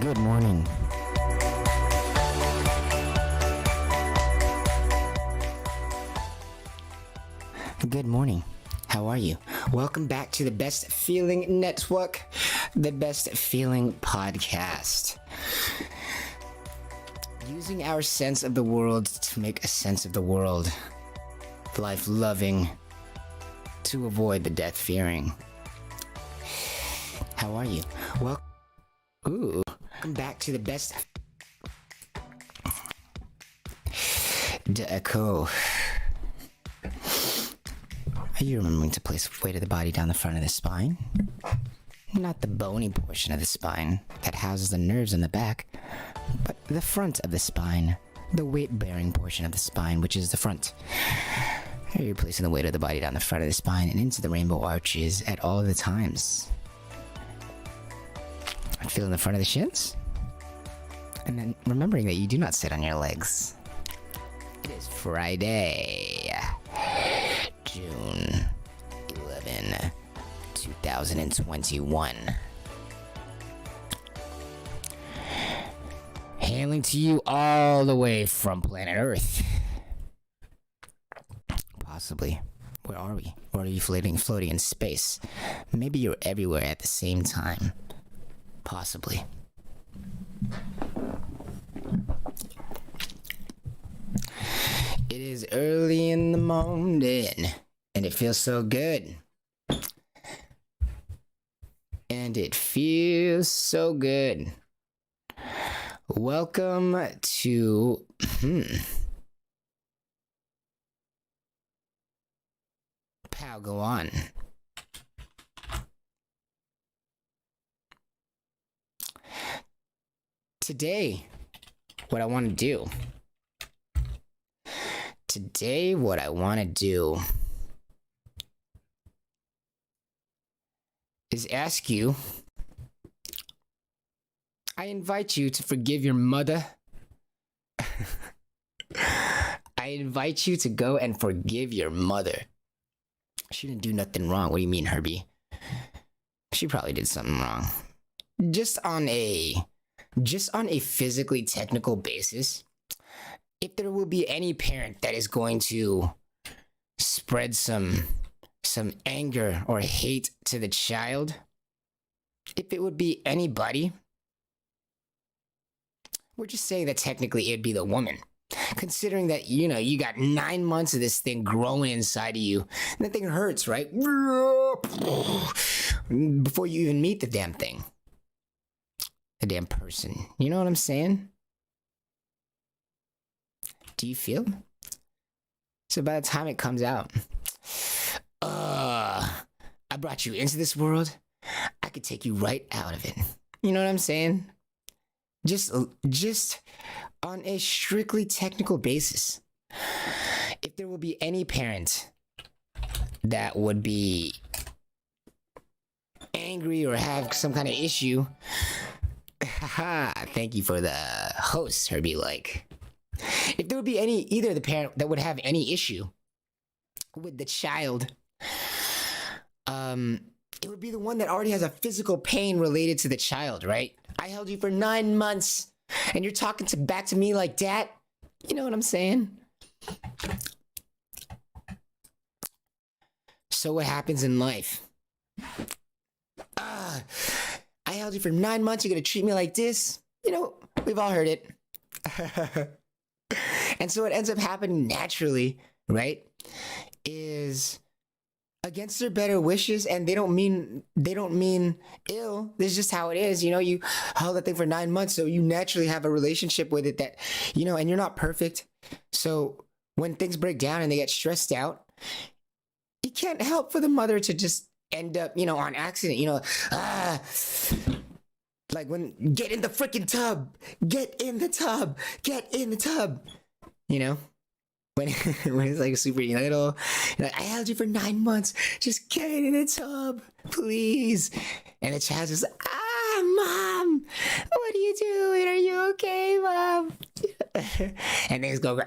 Good morning. Good morning. How are you? Welcome back to the Best Feeling Network, the Best Feeling Podcast. Using our sense of the world to make a sense of the world. Life loving to avoid the death fearing. How are you? Welcome back to the best. The echo. Are you remembering to place weight of the body down the front of the spine? Not the bony portion of the spine that houses the nerves in the back, but the front of the spine, the weight-bearing portion of the spine, which is the front. Are you placing the weight of the body down the front of the spine and into the rainbow arches at all the times? Feeling the front of the shins? And then remembering that you do not sit on your legs. It is Friday, June 11, 2021. Hailing to you all the way from planet Earth. Possibly. Where are we? Or are you floating in space? Maybe you're everywhere at the same time. Possibly. It is early in the morning, and it feels so good. And it feels so good. Welcome to... Pal, go on. Today, what I want to do is ask you, I invite you to forgive your mother. I invite you to go and forgive your mother. She didn't do nothing wrong. What do you mean, Herbie? She probably did something wrong. Just on a physically technical basis, if there will be any parent that is going to spread some anger or hate to the child, if it would be anybody, we're just saying that technically it'd be the woman. Considering that, you got 9 months of this thing growing inside of you, and that thing hurts, right? Before you even meet the damn thing. The damn person. You know what I'm saying? Do you feel? So by the time it comes out, I brought you into this world. I could take you right out of it. You know what I'm saying? Just on a strictly technical basis. If there will be any parent that would be angry or have some kind of issue, thank you for the host, Herbie. If there would be either the parent that would have any issue with the child, it would be the one that already has a physical pain related to the child, right? I held you for 9 months, and you're talking back to me like that. You know what I'm saying? So what happens in life? I held you for 9 months. You're gonna treat me like this? We've all heard it. And so what ends up happening naturally, right, is against their better wishes, and they don't mean ill. This is just how it is. You held that thing for 9 months, so you naturally have a relationship with it that, and you're not perfect. So when things break down and they get stressed out, you can't help for the mother to just end up, on accident, like when, get in the freaking tub, get in the tub. When it's like super little, I held you for 9 months. Just get in the tub, please. And the child's just like, Mom, what are you doing? Are you okay, Mom? And things go,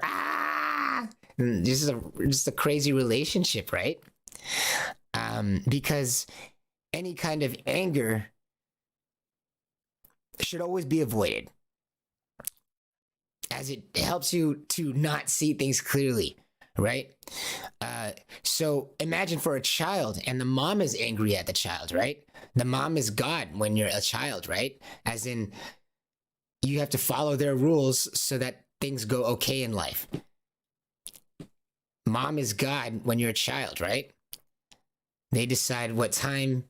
This is just a crazy relationship, right? Because any kind of anger should always be avoided, as it helps you to not see things clearly, right? So imagine for a child, and the mom is angry at the child, right? The mom is God when you're a child, right? As in, you have to follow their rules so that things go okay in life. Mom is God when you're a child, right? They decide what time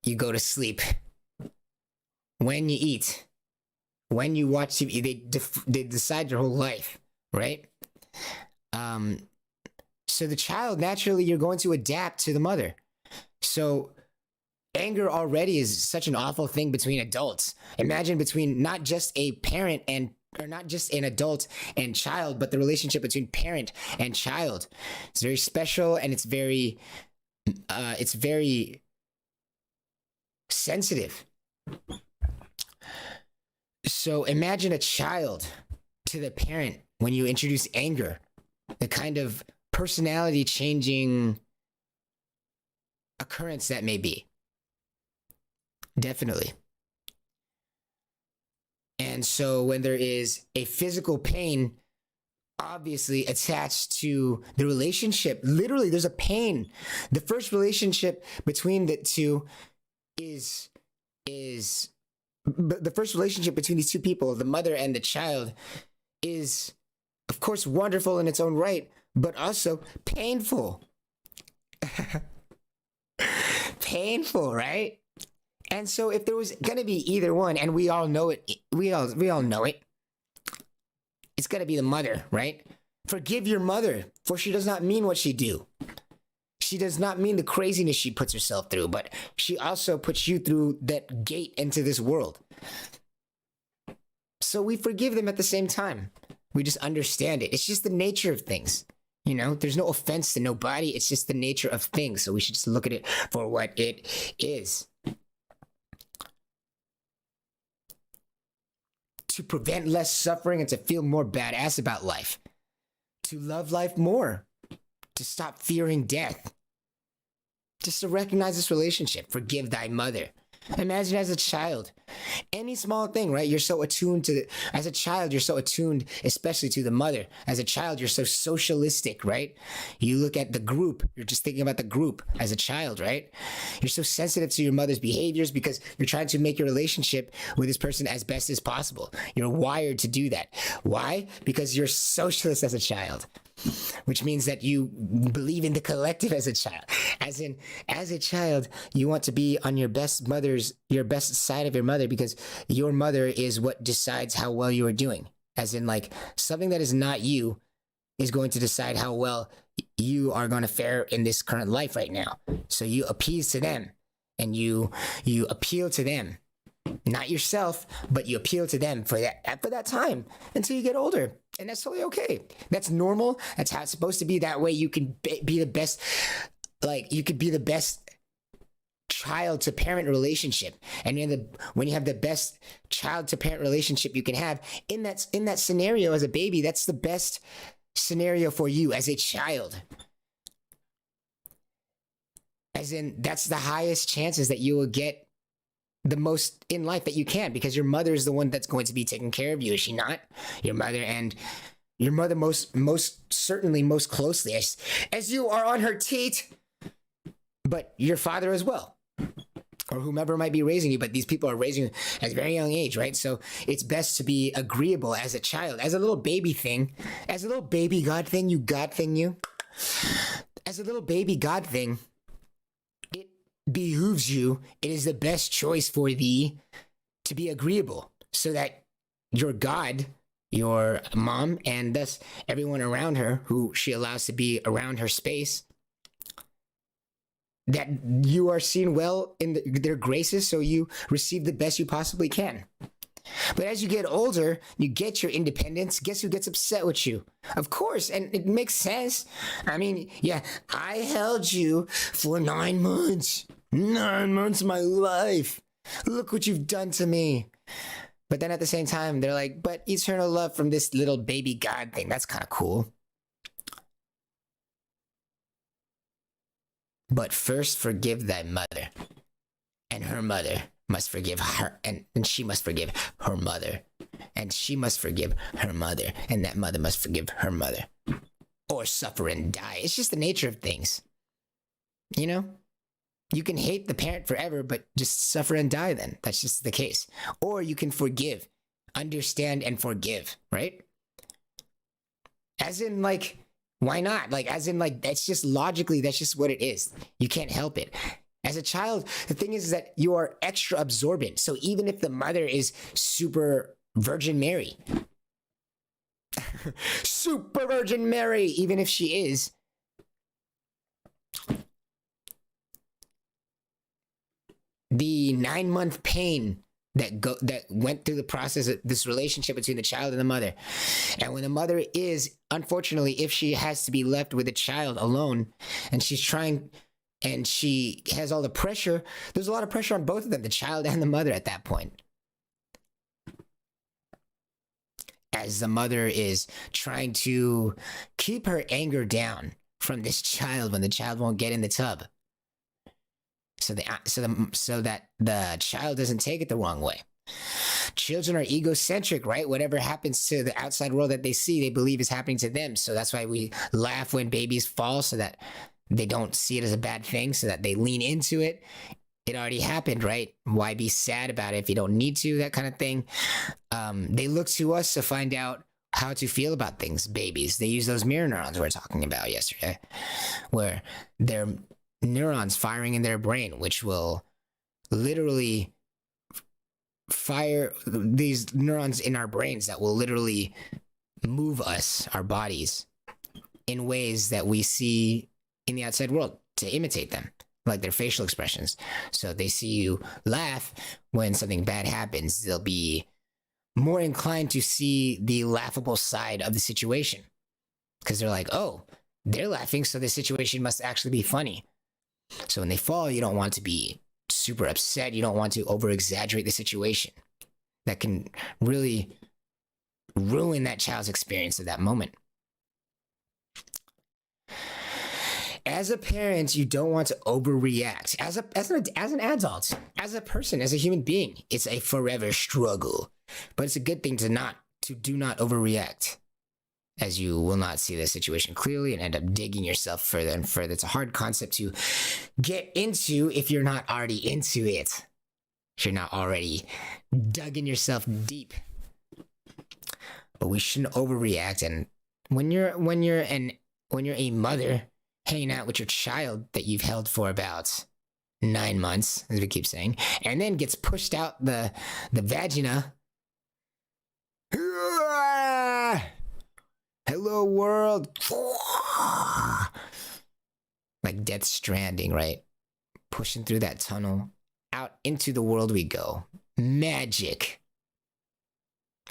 you go to sleep, when you eat, when you watch TV. They decide your whole life, right? So the child, naturally, you're going to adapt to the mother. So anger already is such an awful thing between adults. Imagine between not just a parent and, or not just an adult and child, but the relationship between parent and child. It's very special, and it's very sensitive. So imagine a child to the parent when you introduce anger, the kind of personality changing occurrence that may be. Definitely. And so when there is a physical pain obviously attached to the relationship, literally there's a pain. The first relationship between the two is the first relationship between these two people, the mother and the child, is of course wonderful in its own right, but also painful. Painful, right? And so if there was going to be either one, and we all know it, we all know it, it's going to be the mother, right? Forgive your mother, for she does not mean what she do. She does not mean the craziness she puts herself through, but she also puts you through that gate into this world. So we forgive them at the same time. We just understand it. It's just the nature of things. You know, there's no offense to nobody. It's just the nature of things. So we should just look at it for what it is. To prevent less suffering and to feel more badass about life. To love life more. To stop fearing death. Just to recognize this relationship. Forgive thy mother. Imagine as a child, any small thing, right? You're so attuned to, as a child, you're so attuned, especially to the mother. As a child, you're so socialistic, right? You look at the group, you're just thinking about the group as a child, right? You're so sensitive to your mother's behaviors because you're trying to make your relationship with this person as best as possible. You're wired to do that. Why? Because you're socialist as a child. Which means that you believe in the collective as a child. As in, as a child, you want to be on your best side of your mother, because your mother is what decides how well you are doing. As in, like, something that is not you is going to decide how well you are going to fare in this current life right now. So you appease to them, and you appeal to them. Not yourself, but you appeal to them for that time until you get older. And that's totally okay. That's normal. That's how it's supposed to be. That way you can be the best, like, you could be the best child to parent relationship. And when you have the best child to parent relationship you can have, in that scenario as a baby, that's the best scenario for you as a child. As in, that's the highest chances that you will get the most in life that you can, because your mother is the one that's going to be taking care of you, is she not? Your mother most certainly most closely, as you are on her teat, but your father as well, or whomever might be raising you, but these people are raising you at a very young age, right? So it's best to be agreeable as a child, as a little baby thing, as a little baby God thing, as a little baby God thing. Behooves you, it is the best choice for thee to be agreeable, so that your God, your mom, and thus everyone around her who she allows to be around her space, that you are seen well in their graces, so you receive the best you possibly can. But as you get older, you get your independence. Guess who gets upset with you? Of course, and it makes sense. I mean, yeah, I held you for 9 months. 9 months of my life. Look what you've done to me. But then at the same time, they're like, but eternal love from this little baby God thing, that's kind of cool. But first forgive thy mother and her mother must forgive her, and she must forgive her mother, and she must forgive her mother, and that mother must forgive her mother, or suffer and die. It's just the nature of things. You know? You can hate the parent forever, but just suffer and die then. That's just the case. Or you can forgive, understand, and forgive, right? As in, like, why not? Like, as in, like, that's just logically, that's just what it is. You can't help it. As a child, the thing is that you are extra absorbent. So even if the mother is super Virgin Mary, super Virgin Mary, even if she is, the 9-month pain that went through the process of this relationship between the child and the mother, and when the mother is, unfortunately, if she has to be left with a child alone, and she's trying, and she has all the pressure, there's a lot of pressure on both of them, the child and the mother at that point, as the mother is trying to keep her anger down from this child when the child won't get in the tub, so that the child doesn't take it the wrong way. Children are egocentric, right? Whatever happens to the outside world that they see, they believe is happening to them. So that's why we laugh when babies fall, so that they don't see it as a bad thing, so that they lean into it. It already happened, right? Why be sad about it if you don't need to? That kind of thing. They look to us to find out how to feel about things. Babies, they use those mirror neurons we were talking about yesterday, where they're neurons firing in their brain, which will literally fire these neurons in our brains that will literally move us, our bodies, in ways that we see in the outside world to imitate them, like their facial expressions. So if they see you laugh when something bad happens, they'll be more inclined to see the laughable side of the situation, because they're like, oh, they're laughing, so the situation must actually be funny. So when they fall, you don't want to be super upset. You don't want to over exaggerate the situation. That can really ruin that child's experience of that moment. As a parent, you don't want to overreact. As an adult, as a person, as a human being, it's a forever struggle. But it's a good thing to do not overreact, as you will not see the situation clearly and end up digging yourself further and further. It's a hard concept to get into if you're not already into it. If you're not already dug in yourself deep. But we shouldn't overreact. And when you're a mother hanging out with your child that you've held for about 9 months, as we keep saying, and then gets pushed out the vagina. Hello world. Like Death Stranding, right? Pushing through that tunnel, out into the world we go. Magic.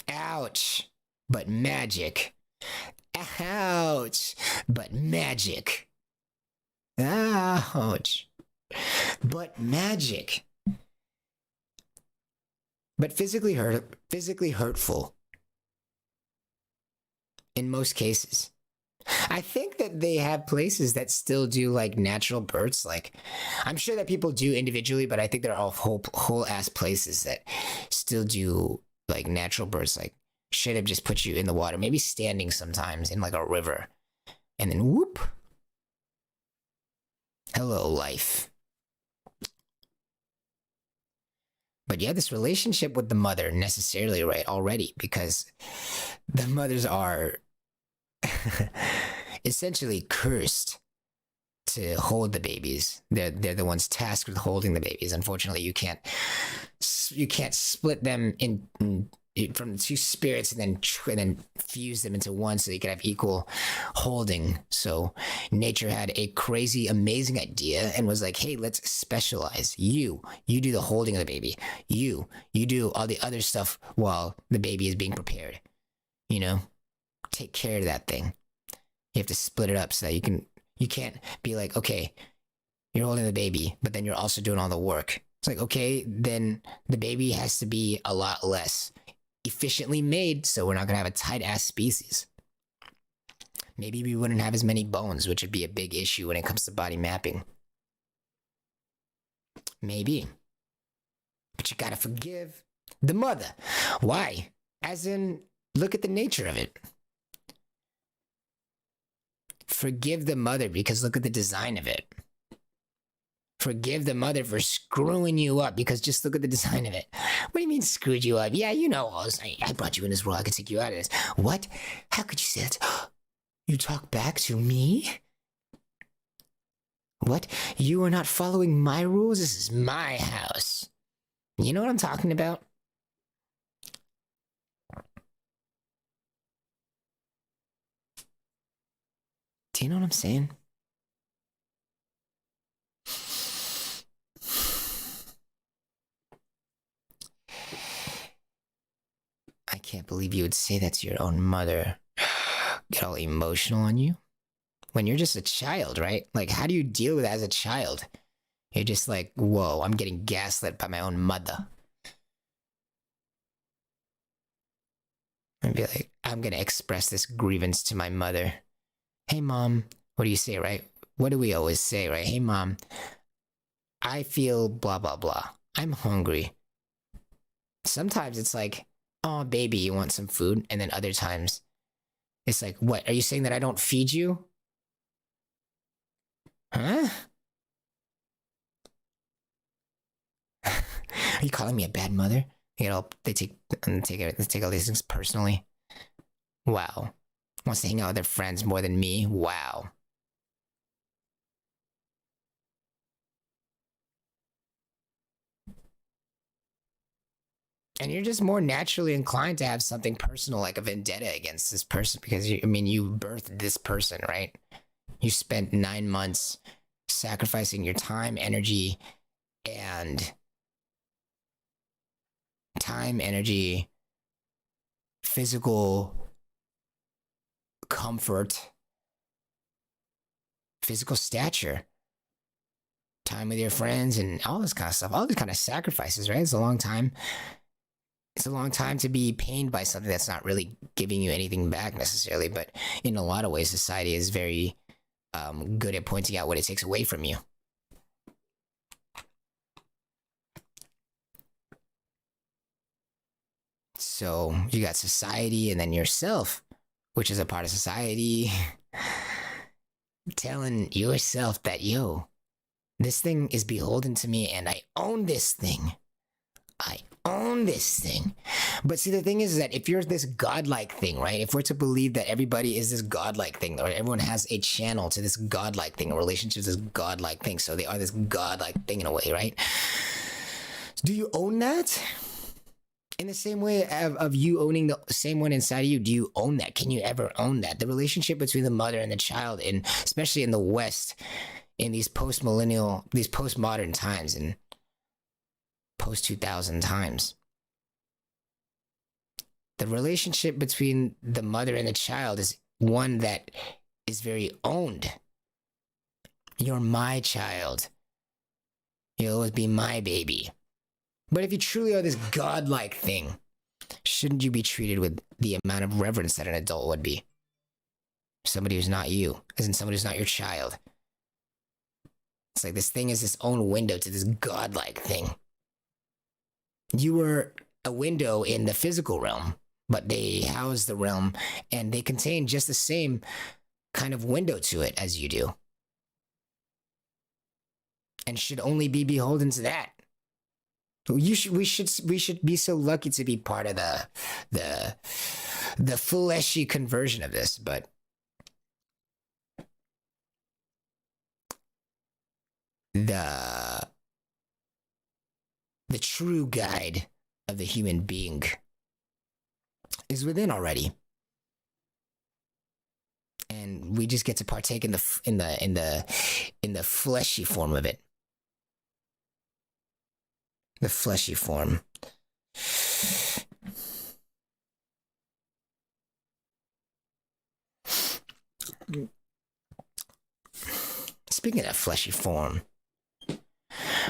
Ouch. But magic. Ouch. But magic. Ouch. But magic. But physically hurtful. In most cases. I think that they have places that still do like natural births. Like, I'm sure that people do individually, but I think there are whole ass places that still do like natural births. Like, should have just put you in the water, maybe standing sometimes in like a river, and then whoop. Hello, life. But you have this relationship with the mother necessarily, right, already, because the mothers are essentially cursed to hold the babies. They're the ones tasked with holding the babies. Unfortunately, you can't split them in from the two spirits and then fuse them into one so you can have equal holding. So nature had a crazy, amazing idea and was like, hey, let's specialize. You do the holding of the baby. You do all the other stuff while the baby is being prepared. You know, take care of that thing. You have to split it up so that you can't be like, okay, you're holding the baby, but then you're also doing all the work. It's like, okay, then the baby has to be a lot less efficiently made, so we're not going to have a tight-ass species. Maybe we wouldn't have as many bones, which would be a big issue when it comes to body mapping. Maybe. But you gotta forgive the mother. Why? As in, look at the nature of it. Forgive the mother because look at the design of it. Forgive the mother for screwing you up because just look at the design of it. What do you mean screwed you up? Yeah, you know all this. I brought you in this world. I could take you out of this. What? How could you say that? You talk back to me? What? You are not following my rules? This is my house. You know what I'm talking about? Do you know what I'm saying? I can't believe you would say that to your own mother. Get all emotional on you? When you're just a child, right? Like, how do you deal with that as a child? You're just like, whoa, I'm getting gaslit by my own mother. And be like, I'm gonna express this grievance to my mother. Hey, mom, what do you say, right? What do we always say, right? Hey, mom, I feel blah, blah, blah. I'm hungry. Sometimes it's like, oh, baby, you want some food? And then other times, it's like, what? Are you saying that I don't feed you? Huh? Are you calling me a bad mother? You know, they take all these things personally. Wow. Wants to hang out with their friends more than me. Wow. And you're just more naturally inclined to have something personal like a vendetta against this person because you birthed this person, right? You spent 9 months sacrificing your time, energy, physical comfort, physical stature, time with your friends, and all this kind of stuff, all these kind of sacrifices, right? It's a long time. It's a long time to be pained by something that's not really giving you anything back necessarily, but in a lot of ways, society is very good at pointing out what it takes away from you. So you got society and then yourself, which is a part of society, telling yourself that, yo, this thing is beholden to me and I own this thing. I own this thing. But see, the thing is that if you're this godlike thing, right? If we're to believe that everybody is this godlike thing, or everyone has a channel to this godlike thing, a relationship to this godlike thing, so they are this godlike thing in a way, right? Do you own that? In the same way of you owning the same one inside of you, do you own that? Can you ever own that? The relationship between the mother and the child, and especially in the West, in these postmodern times, and post-2000 times, the relationship between the mother and the child is one that is very owned. You're my child. You'll always be my baby. But if you truly are this godlike thing, shouldn't you be treated with the amount of reverence that an adult would be? Somebody who's not you, as in somebody who's not your child. It's like this thing is its own window to this godlike thing. You were a window in the physical realm, but they house the realm and they contain just the same kind of window to it as you do. And should only be beholden to that. We should be so lucky to be part of the fleshy conversion of this, but the true guide of the human being is within already, and we just get to partake in the fleshy form of it. The fleshy form. Speaking of that fleshy form,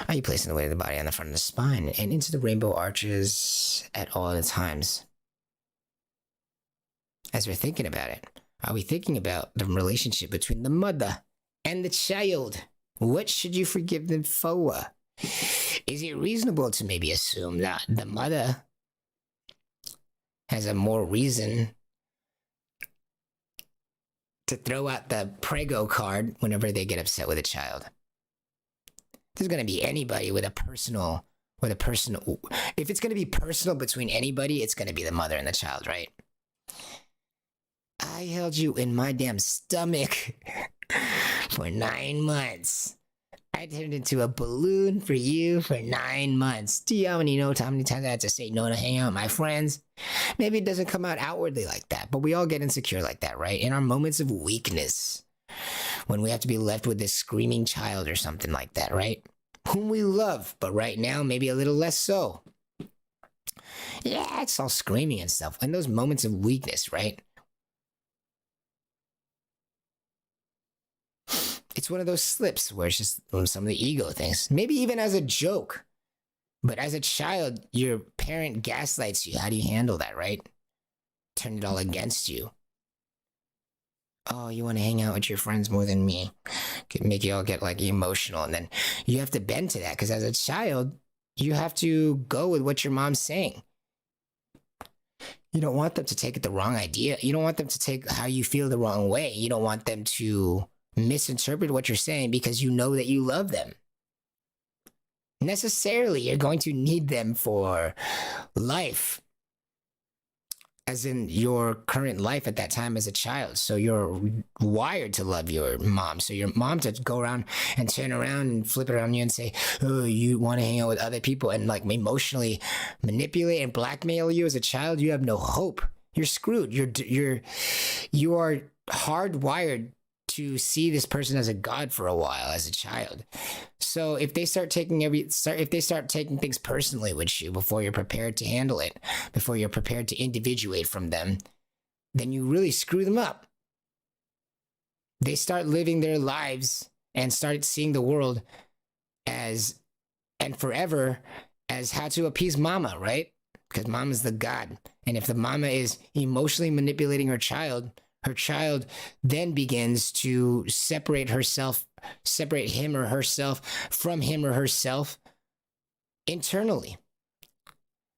are you placing the weight of the body on the front of the spine and into the rainbow arches at all the times? As we're thinking about it, are we thinking about the relationship between the mother and the child? What should you forgive them for? is it reasonable to maybe assume that the mother has a more reason to throw out the prego card whenever they get upset with a child? There's going to be anybody with a personal, if it's going to be personal between anybody, it's going to be the mother and the child, right? I held you in my damn stomach for 9 months. I turned into a balloon for you for 9 months. Do you know how many times I had to say no to hang out with my friends? Maybe it doesn't come out outwardly like that, but we all get insecure like that, right? In our moments of weakness, when we have to be left with this screaming child or something like that, right? Whom we love, but right now, maybe a little less so. Yeah, it's all screaming and stuff. In those moments of weakness, right? It's one of those slips where it's just some of the ego things. Maybe even as a joke. But as a child, your parent gaslights you. How do you handle that, right? Turn it all against you. Oh, you want to hang out with your friends more than me. Could make you all get like emotional. And then you have to bend to that. Because as a child, you have to go with what your mom's saying. You don't want them to take it the wrong idea. You don't want them to take how you feel the wrong way. You don't want them to misinterpret what you're saying because you know that you love them. Necessarily, you're going to need them for life, as in your current life at that time as a child. So you're wired to love your mom. So your mom to go around and turn around and flip it around you and say, oh, you want to hang out with other people and like emotionally manipulate and blackmail you as a child, you have no hope. You're screwed. You are hardwired to see this person as a god for a while as a child. So if they start taking things personally with you before you're prepared to handle it, before you're prepared to individuate from them, then you really screw them up. They start living their lives and start seeing the world as, and forever, as how to appease mama, right? Because mama's the god. And if the mama is emotionally manipulating her child then begins to separate him or herself from him or herself internally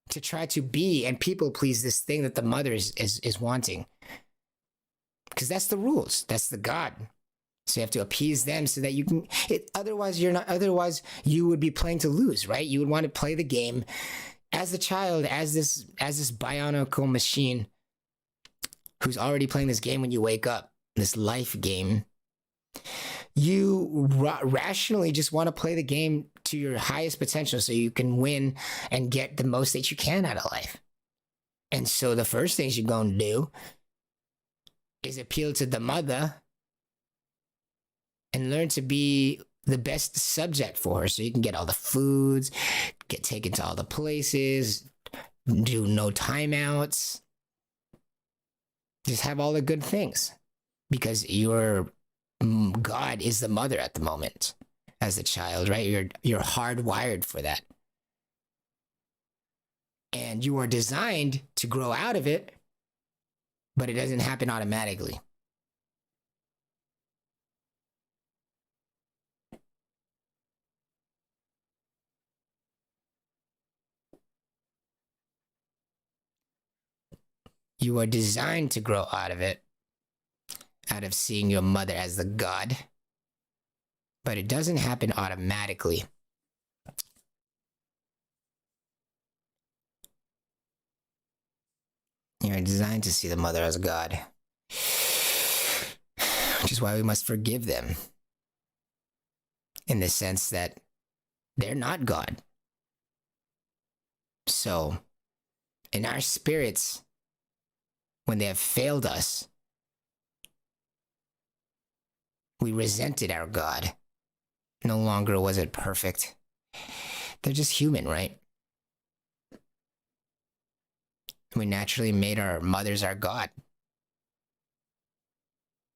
to try to be and people please this thing that the mother is wanting. Because that's the rules. That's the God. So you have to appease them so that you can, otherwise you would be playing to lose, right? You would want to play the game as the child, as this bionicle machine who's already playing this game when you wake up, this life game. You rationally just want to play the game to your highest potential so you can win and get the most that you can out of life. And so the first things you're going to do is appeal to the mother and learn to be the best subject for her so you can get all the foods, get taken to all the places, do no timeouts. Just have all the good things because your God is the mother at the moment as a child, right? You're hardwired for that. And you are designed to grow out of it, but it doesn't happen automatically. You are designed to grow out of it, out of seeing your mother as the God, but it doesn't happen automatically. You're designed to see the mother as God, which is why we must forgive them in the sense that they're not God. So, in our spirits, when they have failed us, we resented our God. No longer was it perfect. They're just human, right? We naturally made our mothers our God.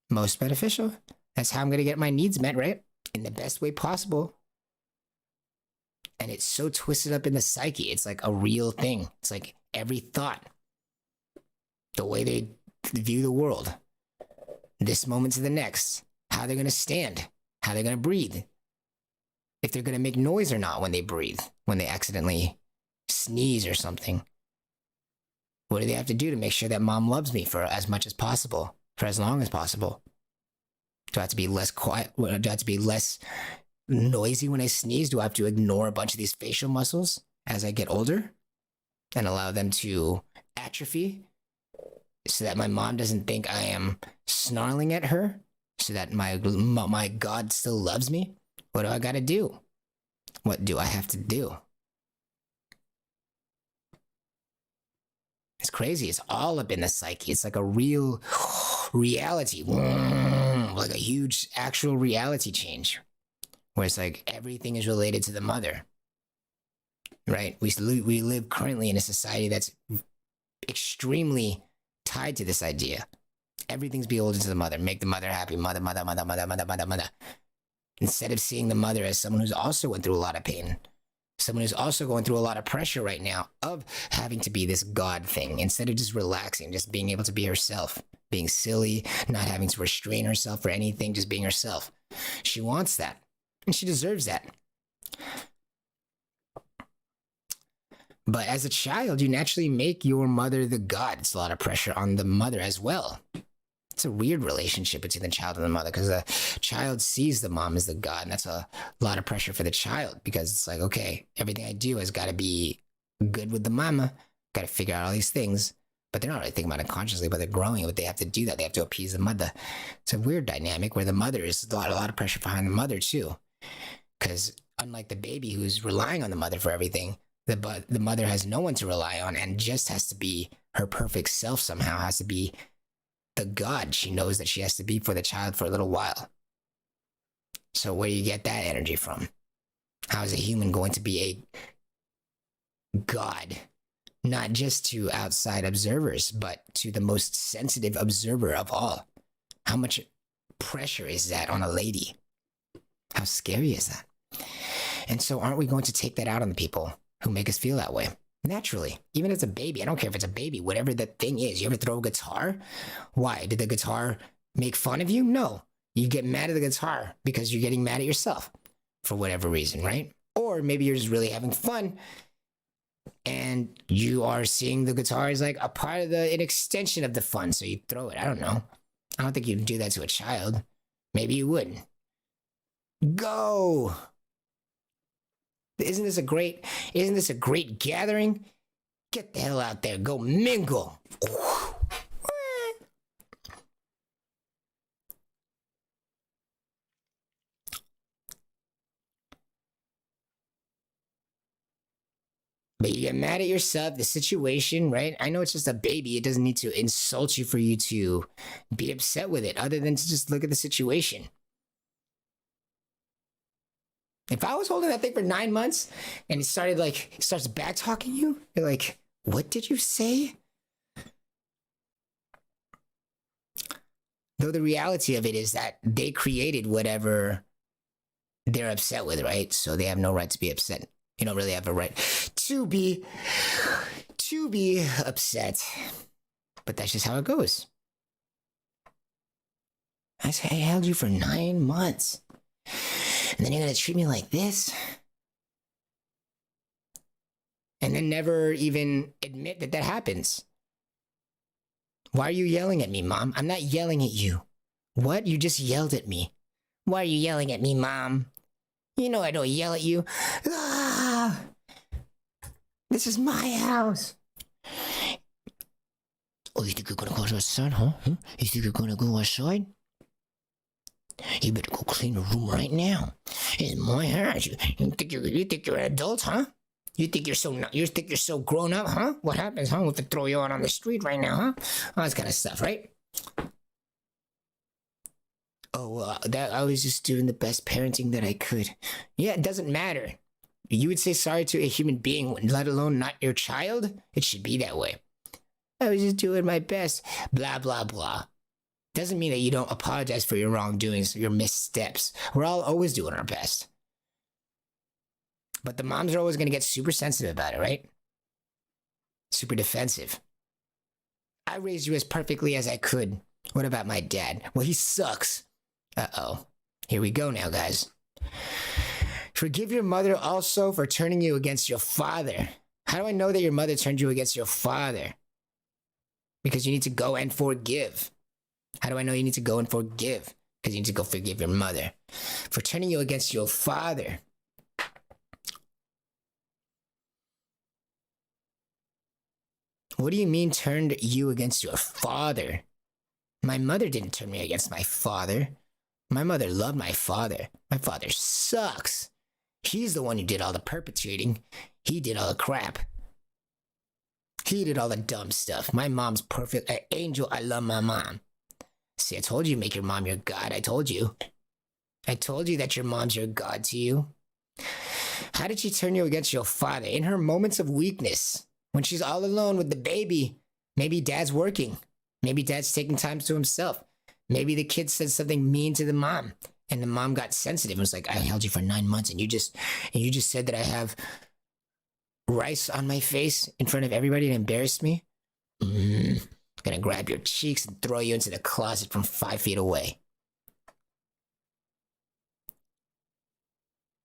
Most beneficial. That's how I'm going to get my needs met, right? In the best way possible. And it's so twisted up in the psyche. It's like a real thing. It's like every thought, the way they view the world, this moment to the next, how they're going to stand, how they're going to breathe. if they're going to make noise or not when they breathe, when they accidentally sneeze or something. What do they have to do to make sure that mom loves me for as much as possible, for as long as possible? Do I have to be less quiet? Do I have to be less noisy when I sneeze? Do I have to ignore a bunch of these facial muscles as I get older and allow them to atrophy so that my mom doesn't think I am snarling at her, so that my God still loves me? What do I got to do? What do I have to do? It's crazy. It's all up in the psyche. It's like a real reality, like a huge actual reality change, where it's like everything is related to the mother, right? We live currently in a society that's extremely tied to this idea. Everything's beholden to the mother. Make the mother happy. Mother. Instead of seeing the mother as someone who's also went through a lot of pain, someone who's also going through a lot of pressure right now of having to be this God thing, instead of just relaxing, just being able to be herself, being silly, not having to restrain herself for anything, just being herself. She wants that, and she deserves that. But as a child, you naturally make your mother the God. It's a lot of pressure on the mother as well. It's a weird relationship between the child and the mother, because the child sees the mom as the God, and that's a lot of pressure for the child, because it's like, okay, everything I do has got to be good with the mama, got to figure out all these things, but they're not really thinking about it consciously, but they're growing, but they have to do that. They have to appease the mother. It's a weird dynamic where the mother is a lot of pressure behind the mother too, because unlike the baby who's relying on the mother for everything, the mother has no one to rely on and just has to be her perfect self somehow, has to be the God she knows that she has to be for the child for a little while. So where do you get that energy from? How is a human going to be a God? Not just to outside observers, but to the most sensitive observer of all. How much pressure is that on a lady? How scary is that? And so aren't we going to take that out on the people who make us feel that way? Naturally, even as a baby, I don't care if it's a baby, whatever the thing is. You ever throw a guitar? Why? Did the guitar make fun of you? No. You get mad at the guitar because you're getting mad at yourself for whatever reason, right? Or maybe you're just really having fun and you are seeing the guitar as like a part of an extension of the fun, so you throw it. I don't know. I don't think you'd do that to a child. Maybe you wouldn't. Go! Isn't this a great gathering? Get the hell out there. Go mingle. But you get mad at yourself, the situation, right? I know it's just a baby. It doesn't need to insult you for you to be upset with it, other than to just look at the situation. If I was holding that thing for 9 months and it starts back talking you, you're like, what did you say? Though the reality of it is that they created whatever they're upset with, right? So they have no right to be upset. You don't really have a right to be upset. But that's just how it goes. I held you for 9 months. And then you're going to treat me like this? And then never even admit that that happens. Why are you yelling at me, Mom? I'm not yelling at you. What? You just yelled at me. Why are you yelling at me, Mom? You know I don't yell at you. Ah! This is my house. Oh, you think you're going to go outside, huh? You think you're going to go outside? You better go clean the room right now. It's my house. You think you're an adult, huh? You think you're so grown up, huh? What happens, huh? If I throw you out on the street right now, huh? All this kind of stuff, right? Oh, that I was just doing the best parenting that I could. Yeah, it doesn't matter. You would say sorry to a human being, let alone not your child? It should be that way. I was just doing my best. Blah, blah, blah. Doesn't mean that you don't apologize for your wrongdoings, your missteps. We're all always doing our best. But the moms are always going to get super sensitive about it, right? Super defensive. I raised you as perfectly as I could. What about my dad? Well, he sucks. Uh-oh. Here we go now, guys. Forgive your mother also for turning you against your father. How do I know that your mother turned you against your father? Because you need to go and forgive. How do I know you need to go and forgive? Because you need to go forgive your mother for turning you against your father. What do you mean turned you against your father? My mother didn't turn me against my father. My mother loved my father. My father sucks. He's the one who did all the perpetrating. He did all the crap. He did all the dumb stuff. My mom's perfect. An angel. I love my mom. See, I told you, make your mom your God. I told you. I told you that your mom's your God to you. How did she turn you against your father? In her moments of weakness, when she's all alone with the baby. Maybe dad's working. Maybe dad's taking time to himself. Maybe the kid said something mean to the mom, and the mom got sensitive and was like, I held you for 9 months, and you just said that I have rice on my face in front of everybody and embarrassed me. Gonna grab your cheeks and throw you into the closet from 5 feet away.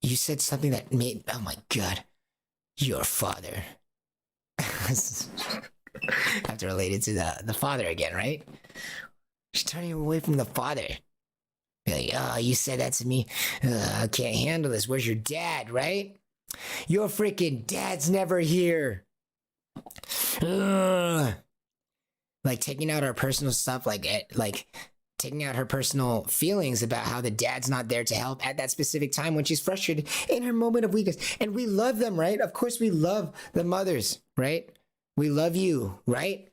You said something that made, oh my God, your father. I have to relate it to the father again, right? She's turning you away from the father. Be like, oh, you said that to me. I can't handle this. Where's your dad, right? Your freaking dad's never here. Ugh. Like taking out our personal stuff, like taking out her personal feelings about how the dad's not there to help at that specific time when she's frustrated in her moment of weakness. And we love them, right? Of course we love the mothers, right? We love you, right?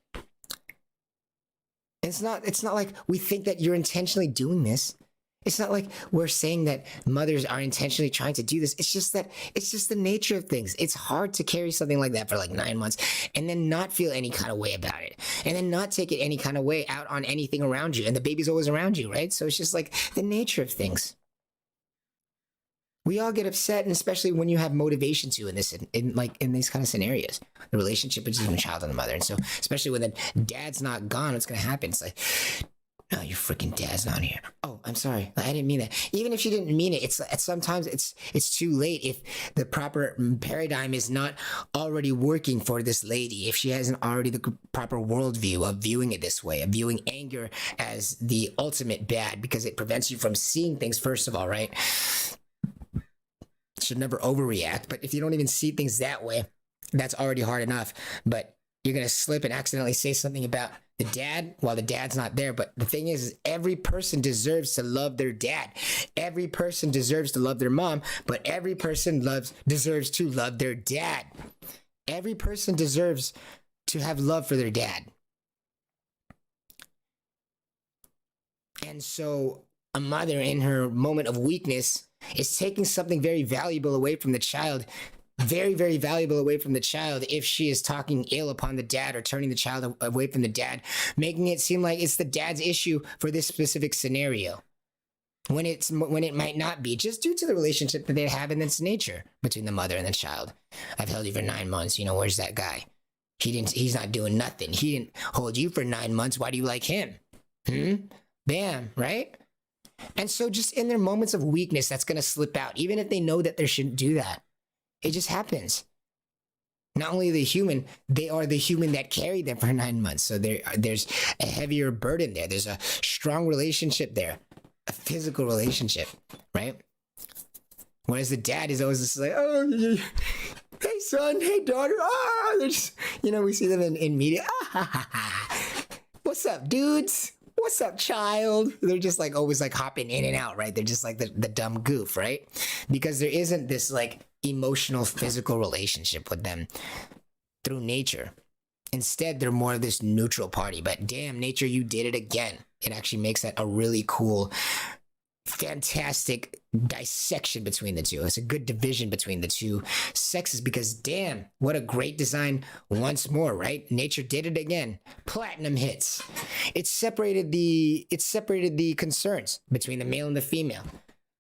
It's not like we think that you're intentionally doing this. It's not like we're saying that mothers are intentionally trying to do this. It's just the nature of things. It's hard to carry something like that for like 9 months and then not feel any kind of way about it and then not take it any kind of way out on anything around you. And the baby's always around you, right? So it's just like the nature of things. We all get upset, and especially when you have motivation to in these kind of scenarios, the relationship between the child and the mother. And so, especially when the dad's not gone, what's going to happen? It's like, no, your freaking dad's not here. Oh, I'm sorry. I didn't mean that. Even if you didn't mean it, sometimes it's too late if the proper paradigm is not already working for this lady. If she hasn't already the proper worldview of viewing it this way, of viewing anger as the ultimate bad, because it prevents you from seeing things, first of all, right? Should never overreact. But if you don't even see things that way, that's already hard enough. But you're going to slip and accidentally say something about the dad while the dad's not there. But the thing is every person deserves to love their dad. Every person deserves to love their mom, but every person deserves to love their dad. Every person deserves to have love for their dad. And so a mother in her moment of weakness is taking something very valuable away from the child, very, very valuable away from the child if she is talking ill upon the dad or turning the child away from the dad, making it seem like it's the dad's issue for this specific scenario. When it might not be, just due to the relationship that they have in its nature between the mother and the child. I've held you for 9 months, where's that guy? He's not doing nothing. He didn't hold you for 9 months. Why do you like him? Bam, right? And so just in their moments of weakness, that's going to slip out, even if they know that they shouldn't do that. It just happens. Not only the human, they are the human that carried them for 9 months. So there's a heavier burden there. There's a strong relationship there, a physical relationship, right? Whereas the dad is always just like, oh, hey son, hey daughter, they're just, we see them in media. What's up, dudes? What's up, child? They're just like always like hopping in and out, right? They're just like the dumb goof, right? Because there isn't this like emotional, physical relationship with them through nature. Instead, they're more of this neutral party. But damn, nature, you did it again. It actually makes that a really cool, fantastic dissection between the two. It's a good division between the two sexes because damn, what a great design once more, right? Nature did it again. Platinum hits. It separated the concerns between the male and the female.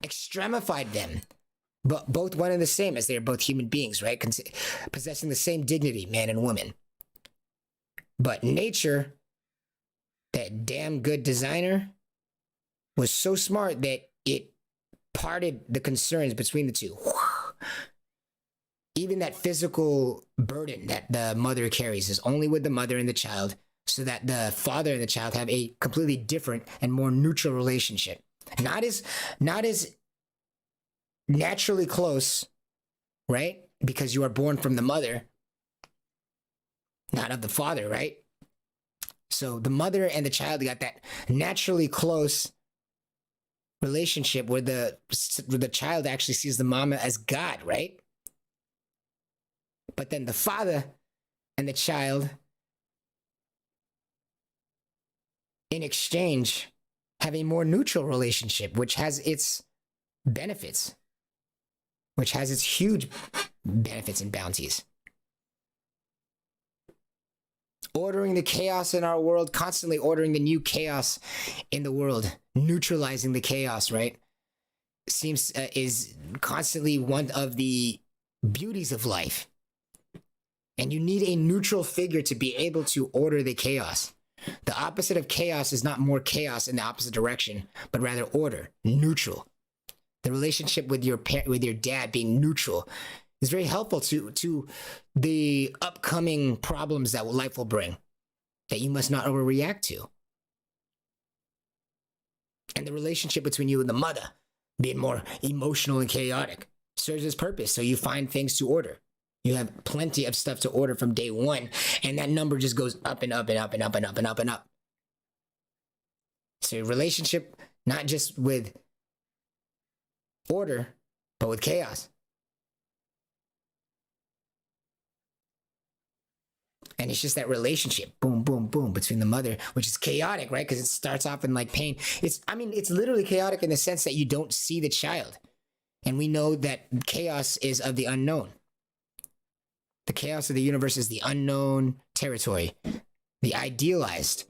Extremified them. But both one and the same as they're both human beings, right? Possessing the same dignity, man and woman. But nature, that damn good designer, was so smart that it parted the concerns between the two. even that physical burden that the mother carries is only with the mother and the child, so that the father and the child have a completely different and more neutral relationship. Not as naturally close, right? Because you are born from the mother, not of the father, right? So the mother and the child got that naturally close relationship where the child actually sees the mama as God, right? But then the father and the child, in exchange, have a more neutral relationship, which has its benefits, which has its huge benefits and bounties. Ordering the chaos in our world, constantly ordering the new chaos in the world, neutralizing the chaos, right? Seems is constantly one of the beauties of life. And you need a neutral figure to be able to order the chaos. The opposite of chaos is not more chaos in the opposite direction, but rather order, neutral. The relationship with your dad being neutral is very helpful to the upcoming problems that life will bring, that you must not overreact to. And the relationship between you and the mother being more emotional and chaotic serves its purpose. So you find things to order. You have plenty of stuff to order from day one, and that number just goes up and up and up and up and up and up and up. So your relationship, not just with order, but with chaos. And it's just that relationship, boom, boom, boom, between the mother, which is chaotic, right? Because it starts off in like pain. It's literally chaotic in the sense that you don't see the child. And we know that chaos is of the unknown. The chaos of the universe is the unknown territory, the idealized,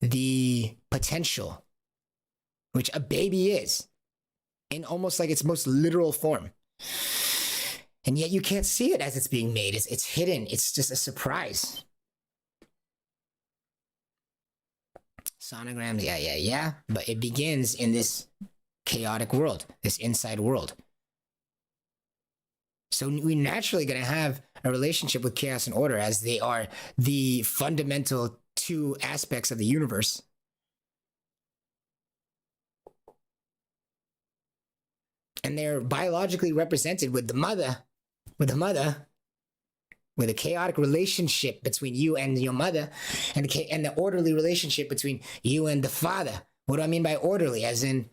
the potential, which a baby is, in almost like its most literal form. And yet you can't see it as it's being made. It's hidden. It's just a surprise. Sonograms, yeah. But it begins in this chaotic world, this inside world. So we're naturally going to have a relationship with chaos and order, as they are the fundamental two aspects of the universe. And they're biologically represented with the mother, with a chaotic relationship between you and your mother, and the orderly relationship between you and the father. What do I mean by orderly? As in,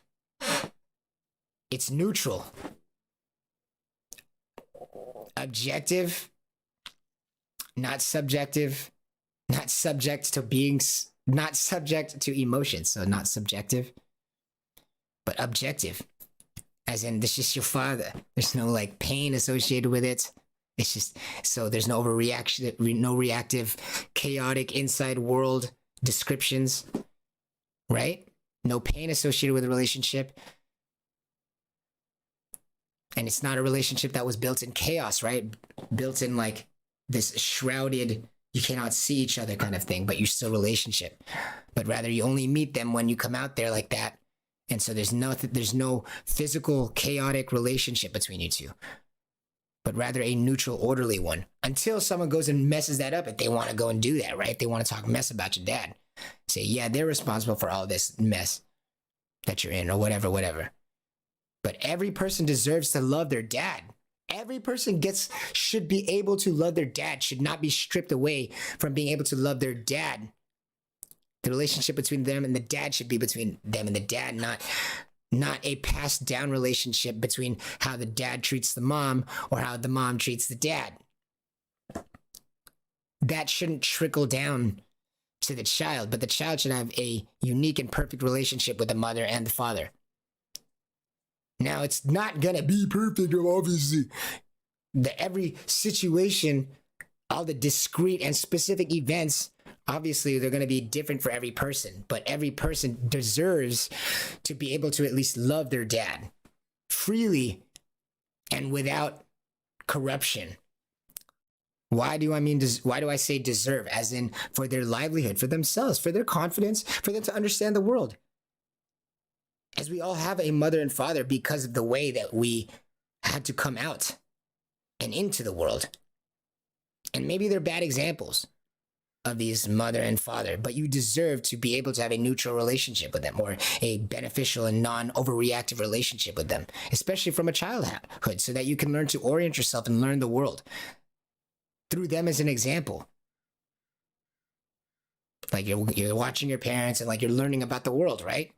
it's neutral, objective, not subjective, not subject to beings, not subject to emotions. So not subjective, but objective. As in, this is your father. There's no like pain associated with it. It's just, so there's no overreaction, no reactive, chaotic inside world descriptions, right? No pain associated with the relationship. And it's not a relationship that was built in chaos, right? Built in like this shrouded, you cannot see each other kind of thing, but you're still relationship. But rather you only meet them when you come out there like that. And so there's no physical chaotic relationship between you two, but rather a neutral, orderly one, until someone goes and messes that up. If they want to go and do that, right? They want to talk mess about your dad. Say, yeah, they're responsible for all this mess that you're in, or whatever. But every person deserves to love their dad. Every person should be able to love their dad, should not be stripped away from being able to love their dad. The relationship between them and the dad should be between them and the dad, not a passed down relationship between how the dad treats the mom or how the mom treats the dad. That shouldn't trickle down to the child, but the child should have a unique and perfect relationship with the mother and the father. Now, it's not gonna be perfect, obviously. Every situation, all the discrete and specific events, obviously they're going to be different for every person, but every person deserves to be able to at least love their dad freely and without corruption. Why do I say deserve? As in, for their livelihood, for themselves, for their confidence, for them to understand the world. As we all have a mother and father because of the way that we had to come out and into the world. And maybe they're bad examples of these mother and father, but you deserve to be able to have a neutral relationship with them, or a beneficial and non-overreactive relationship with them, especially from a childhood, so that you can learn to orient yourself and learn the world through them as an example. Like you're watching your parents and like you're learning about the world, right?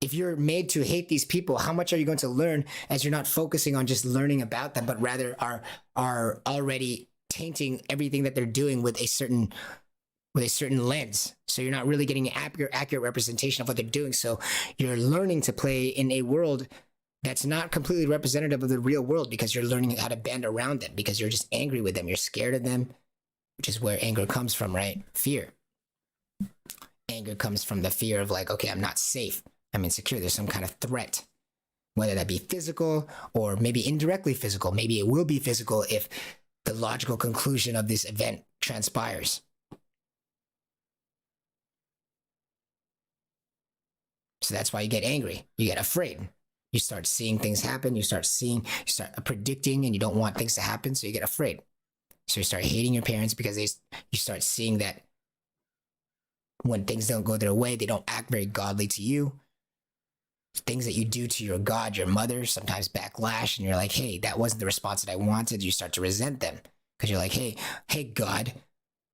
If you're made to hate these people, how much are you going to learn as you're not focusing on just learning about them, but rather are already tainting everything that they're doing with a certain lens? So you're not really getting an accurate representation of what they're doing. So you're learning to play in a world that's not completely representative of the real world, because you're learning how to bend around them, because you're just angry with them. You're scared of them, which is where anger comes from, right? Fear. Anger comes from the fear of like, okay, I'm not safe. I'm insecure. There's some kind of threat, whether that be physical or maybe indirectly physical. Maybe it will be physical if the logical conclusion of this event transpires. So that's why you get angry. You get afraid. You start seeing things happen. You start predicting, and you don't want things to happen. So you get afraid. So you start hating your parents because you start seeing that when things don't go their way, they don't act very godly to you. Things that you do to your God, your mother, sometimes backlash, and you're like, hey, that wasn't the response that I wanted. You start to resent them because you're like, hey, God,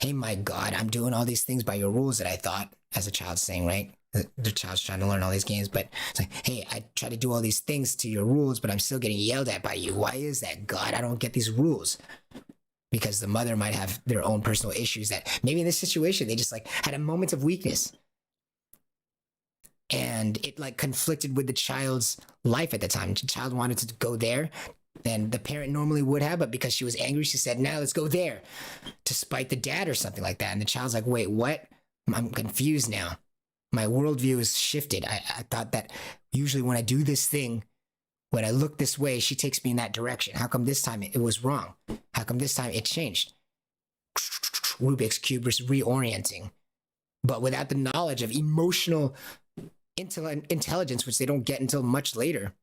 hey, my God, I'm doing all these things by your rules that I thought, as a child saying, right? The child's trying to learn all these games, but it's like, hey, I try to do all these things to your rules, but I'm still getting yelled at by you. Why is that, God? I don't get these rules. Because the mother might have their own personal issues that maybe in this situation, they just like had a moment of weakness. And it like conflicted with the child's life at the time. The child wanted to go there, and the parent normally would have, but because she was angry, she said, "Now let's go there," to spite the dad or something like that. And the child's like, "Wait, what? I'm confused now. My worldview is shifted. I thought that usually when I do this thing, when I look this way, she takes me in that direction. How come this time it was wrong? How come this time it changed?" Rubik's Cube is reorienting, but without the knowledge of emotional intelligence, which they don't get until much later.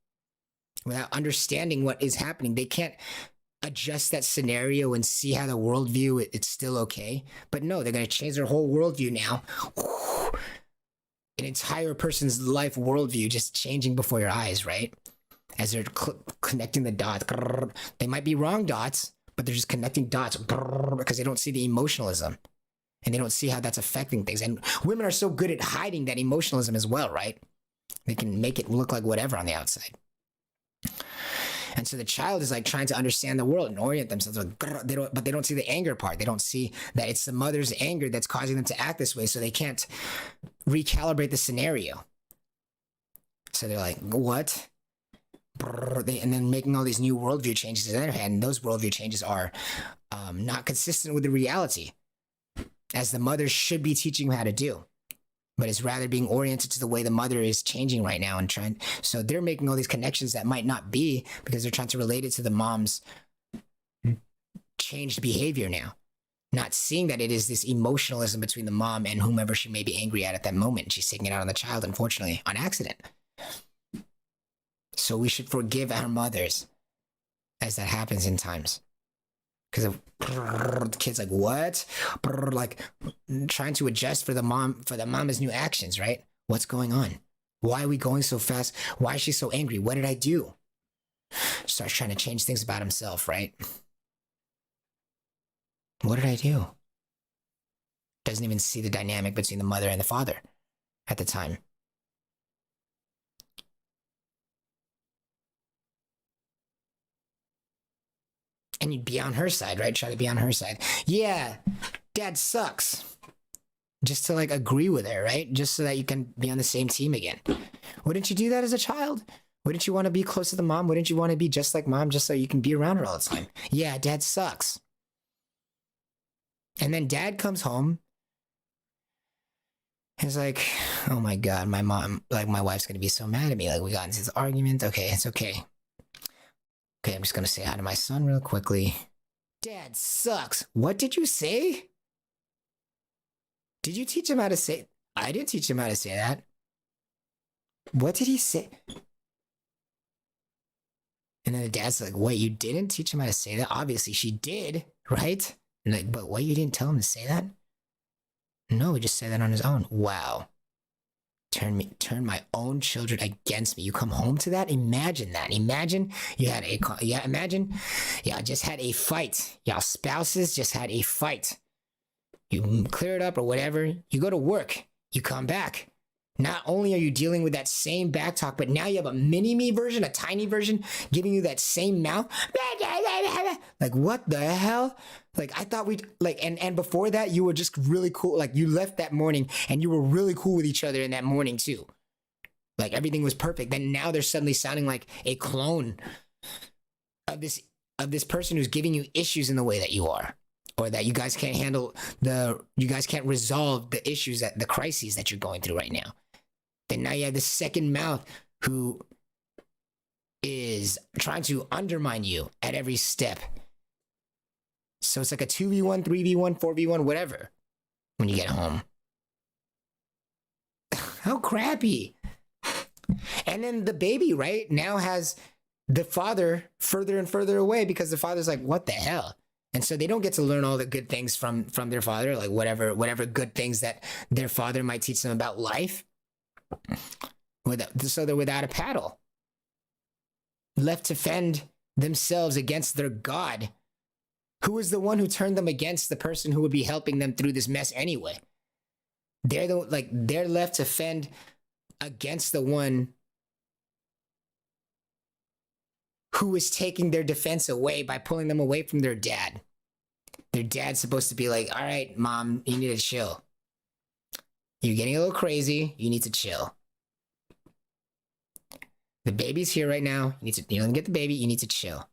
Without understanding what is happening, they can't adjust that scenario and see how the worldview, it's still okay. But no, they're going to change their whole worldview now. An entire person's life worldview just changing before your eyes, right? As they're connecting the dots. They might be wrong dots, but they're just connecting dots because they don't see the emotionalism. And they don't see how that's affecting things. And women are so good at hiding that emotionalism as well, right? They can make it look like whatever on the outside. And so the child is like trying to understand the world and orient themselves. But they don't see the anger part. They don't see that it's the mother's anger that's causing them to act this way. So they can't recalibrate the scenario. So they're like, what? And then making all these new worldview changes on the other hand. And those worldview changes are not consistent with the reality, as the mother should be teaching them how to do, but it's rather being oriented to the way the mother is changing right now and trying. So they're making all these connections that might not be, because they're trying to relate it to the mom's changed behavior now, not seeing that it is this emotionalism between the mom and whomever she may be angry at that moment. She's taking it out on the child, unfortunately, on accident. So we should forgive our mothers as that happens in times. Because the kid's like, what? Like trying to adjust for the mama's new actions, right? What's going on? Why are we going so fast? Why is she so angry? What did I do? Starts trying to change things about himself, right? What did I do? Doesn't even see the dynamic between the mother and the father at the time. And you'd be on her side, right? Try to be on her side. Yeah, dad sucks. Just to like agree with her, right? Just so that you can be on the same team again. Wouldn't you do that as a child? Wouldn't you want to be close to the mom? Wouldn't you want to be just like mom, just so you can be around her all the time? Yeah, dad sucks. And then dad comes home. He's like, oh my God, my mom, like my wife's going to be so mad at me. Like we got into this argument. Okay, it's okay. Okay, I'm just going to say hi to my son real quickly. Dad sucks. What did you say? Did you teach him how to say? I didn't teach him how to say that. What did he say? And then the dad's like, wait, you didn't teach him how to say that? Obviously she did, right? And like, but what, you didn't tell him to say that? No, he just said that on his own. Wow. Turn my own children against me. You come home to that? Imagine that. Imagine you had imagine y'all just had a fight. Y'all spouses just had a fight. You clear it up or whatever. You go to work. You come back. Not only are you dealing with that same back talk, but now you have a mini-me version, a tiny version, giving you that same mouth. Like, what the hell? Like, I thought and before that, you were just really cool. Like, you left that morning and you were really cool with each other in that morning too. Like, everything was perfect. Then now they're suddenly sounding like a clone of this person who's giving you issues in the way that you are. Or that you guys can't you guys can't resolve the issues, the crises that you're going through right now. Then now you have the second mouth who is trying to undermine you at every step. So it's like a 2v1, 3v1, 4v1, whatever, when you get home. How crappy. And then the baby, right, now has the father further and further away because the father's like, what the hell? And so they don't get to learn all the good things from their father, like whatever good things that their father might teach them about life. So they're without a paddle, left to fend themselves against their God, who is the one who turned them against the person who would be helping them through this mess anyway. They're left to fend against the one who is taking their defense away by pulling them away from their dad. Their dad's supposed to be like, all right, mom, you need to chill. You're getting a little crazy. You need to chill. The baby's here right now. You don't get the baby. You need to chill.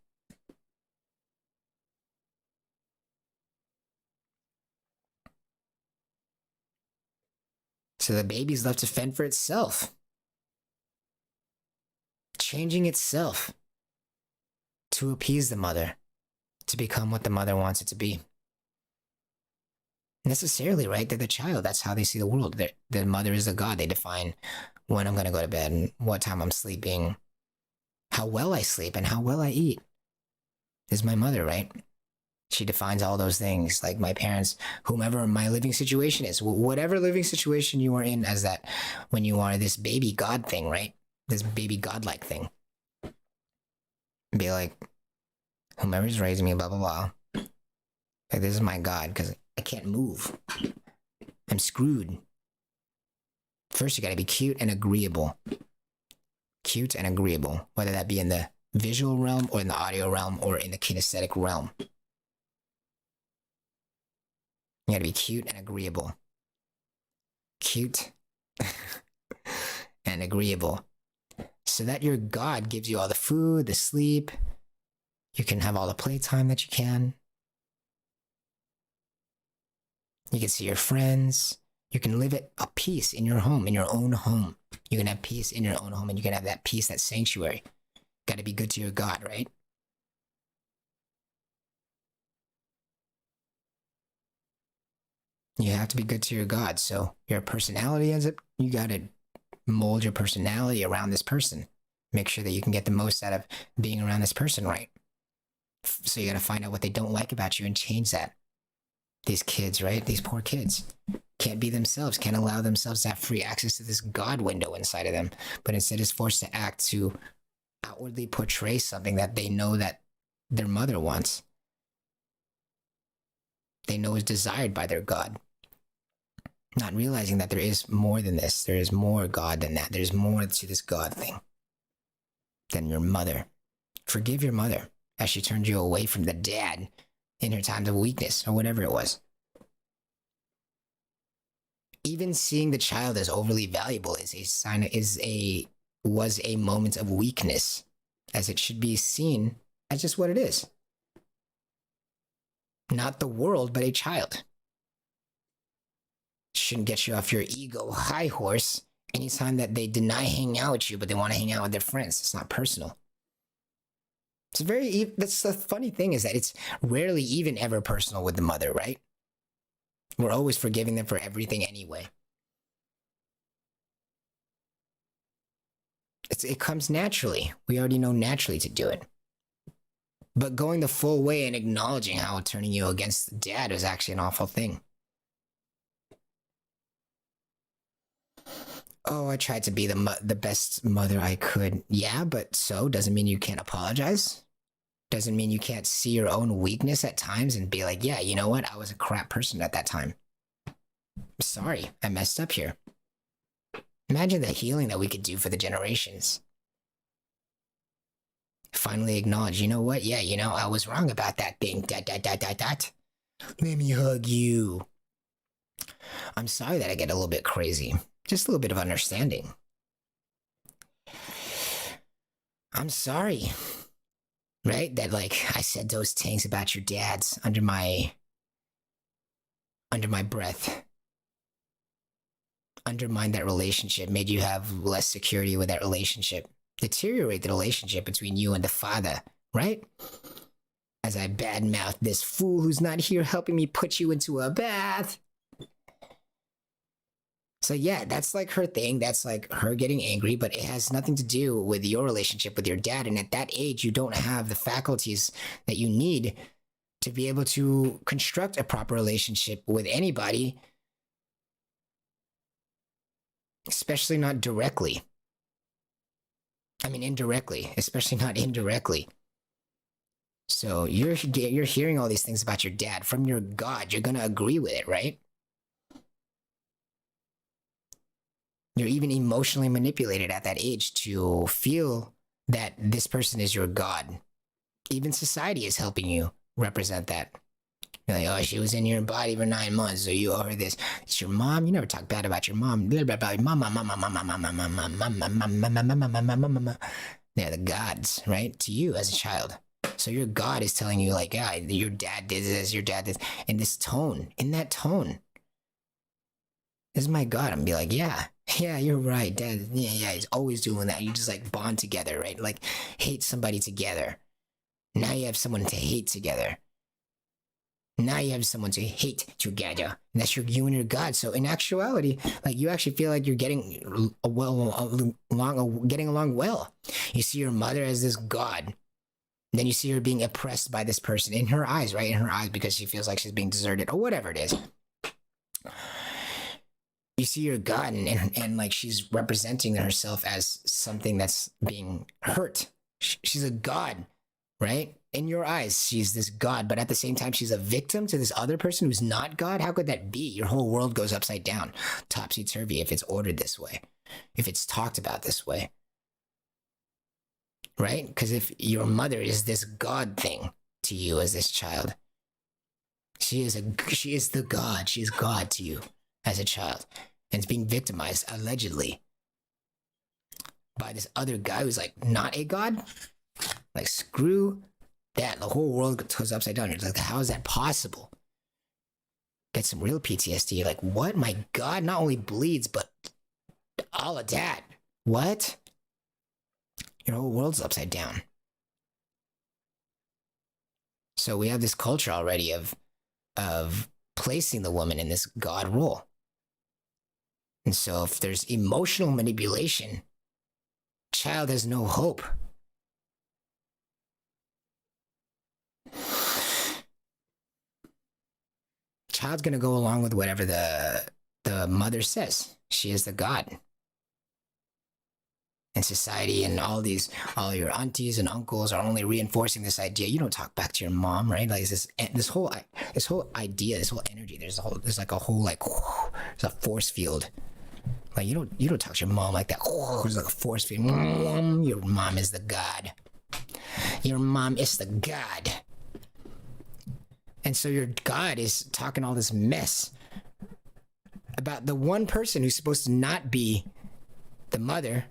So the baby's left to fend for itself. Changing itself to appease the mother, to become what the mother wants it to be. Necessarily, right? They're the child. That's how they see the world. The mother is the God. They define when I'm going to go to bed and what time I'm sleeping, how well I sleep and how well I eat. Is my mother, right? She defines all those things, like my parents, whomever my living situation is, whatever living situation you are in, as that when you are this baby God thing, right? This baby godlike thing. Be like, whomever's raising me, blah, blah, blah. Like, this is my God, because I can't move. I'm screwed. First, you gotta be cute and agreeable. Cute and agreeable, whether that be in the visual realm or in the audio realm or in the kinesthetic realm. You gotta be cute and agreeable. Cute and agreeable. So that your God gives you all the food, the sleep. You can have all the playtime that you can. You can see your friends. You can live at a peace in your home, in your own home. You can have peace in your own home, and you can have that peace, that sanctuary. Got to be good to your God, right? You have to be good to your God. So your personality ends up, you got to mold your personality around this person. Make sure that you can get the most out of being around this person, right? So you got to find out what they don't like about you and change that. These kids, right? These poor kids can't be themselves, can't allow themselves to have free access to this God window inside of them, but instead is forced to act to outwardly portray something that they know that their mother wants. They know is desired by their God. Not realizing that there is more than this. There is more God than that. There's more to this God thing than your mother. Forgive your mother as she turned you away from the dad in her times of weakness or whatever it was. Even seeing the child as overly valuable is a sign, was a moment of weakness, as it should be seen as just what it is. Not the world, but a child. Shouldn't get you off your ego high horse anytime that they deny hanging out with you, but they want to hang out with their friends. It's not personal. That's the funny thing, is that it's rarely even ever personal with the mother, right? We're always forgiving them for everything anyway. It comes naturally. We already know naturally to do it. But going the full way and acknowledging how turning you against dad was actually an awful thing. Oh, I tried to be the best mother I could. Yeah, but so doesn't mean you can't apologize. Doesn't mean you can't see your own weakness at times and be like, yeah, you know what? I was a crap person at that time. Sorry, I messed up here. Imagine the healing that we could do for the generations. Finally acknowledge, you know what? Yeah, you know, I was wrong about that thing. Let me hug you. I'm sorry that I get a little bit crazy. Just a little bit of understanding. I'm sorry. Right? That like I said those things about your dads under my breath. Undermined that relationship, made you have less security with that relationship. Deteriorate the relationship between you and the father, right? As I badmouth this fool who's not here helping me put you into a bath. So yeah, that's like her thing. That's like her getting angry, but it has nothing to do with your relationship with your dad. And at that age, you don't have the faculties that you need to be able to construct a proper relationship with anybody, especially not directly. I mean, indirectly, especially not indirectly. So you're hearing all these things about your dad from your God. You're going to agree with it, right? You're even emotionally manipulated at that age to feel that this person is your God. Even society is helping you represent that. You're like, oh, she was in your body for 9 months, so you owe her this. It's your mom. You never talk bad about your mom. They're the gods, right? To you as a child. So your God is telling you, like, yeah, your dad did this, your dad did this. In this tone, in that tone. This is my God. I'm gonna be like, yeah, you're right, dad. Yeah, he's always doing that. You just like bond together, right? Like hate somebody together. Now you have someone to hate together. Now you have someone to hate together. And that's you and your God. So in actuality, like you actually feel like you're getting along well. You see your mother as this God. Then you see her being oppressed by this person in her eyes, right? In her eyes, because she feels like she's being deserted or whatever it is. You see your God and like she's representing herself as something that's being hurt. She's a God, right? In your eyes, she's this God, but at the same time, she's a victim to this other person who's not God. How could that be? Your whole world goes upside down, topsy-turvy, if it's ordered this way, if it's talked about this way, right? Because if your mother is this God thing to you as this child, she is the God. She is God to you as a child, and it's being victimized allegedly by this other guy who's like not a God. Like screw that, the whole world goes upside down. You're like, how is that possible? Get some real PTSD. Like, what? My God, not only bleeds, but all of that. What? Your whole world's upside down. So we have this culture already of placing the woman in this God role. And so if there's emotional manipulation, child has no hope. Child's gonna go along with whatever the mother says. She is the God. And society and all your aunties and uncles are only reinforcing this idea. You don't talk back to your mom, right? Like this whole idea, this whole energy. There's a force field. Like you don't talk to your mom like that. There's like a force field. Your mom is the God. Your mom is the God. And so your God is talking all this mess about the one person who's supposed to not be the mother,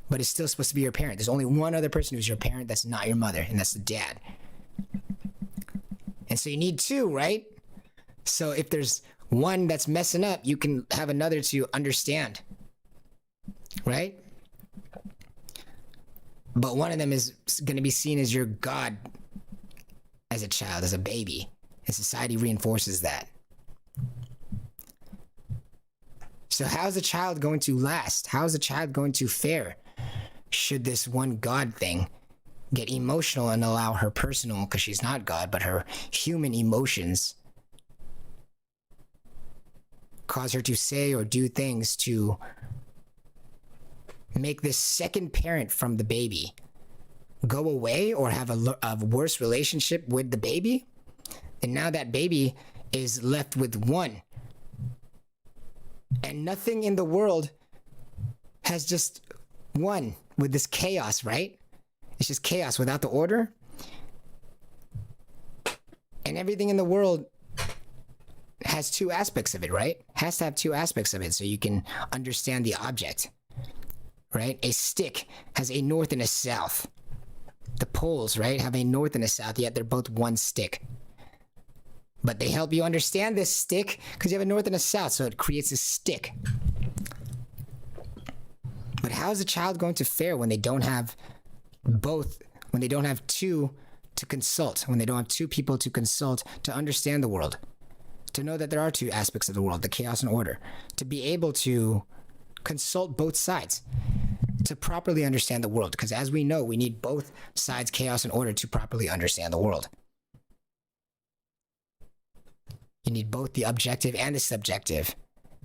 but is still supposed to be your parent. There's only one other person who's your parent that's not your mother, and that's the dad. And so you need two, right? So if there's one that's messing up, you can have another to understand, right? But one of them is going to be seen as your God as a child, as a baby. And society reinforces that. So how's a child going to last? How's a child going to fare should this one God thing get emotional and allow her personal, because she's not God, but her human emotions cause her to say or do things to make this second parent from the baby go away or have a worse relationship with the baby. And now that baby is left with one. And nothing in the world has just one with this chaos, right? It's just chaos without the order. And everything in the world has two aspects of it, right? Has to have two aspects of it so you can understand the object, right? A stick has a north and a south. The poles, right, have a north and a south, yet they're both one stick. But they help you understand this stick because you have a north and a south, so it creates a stick. But how is a child going to fare when they don't have both, when they don't have two to consult, when they don't have two people to consult to understand the world, to know that there are two aspects of the world, the chaos and order, to be able to consult both sides, to properly understand the world? Because as we know, we need both sides, chaos and order, to properly understand the world. You need both the objective and the subjective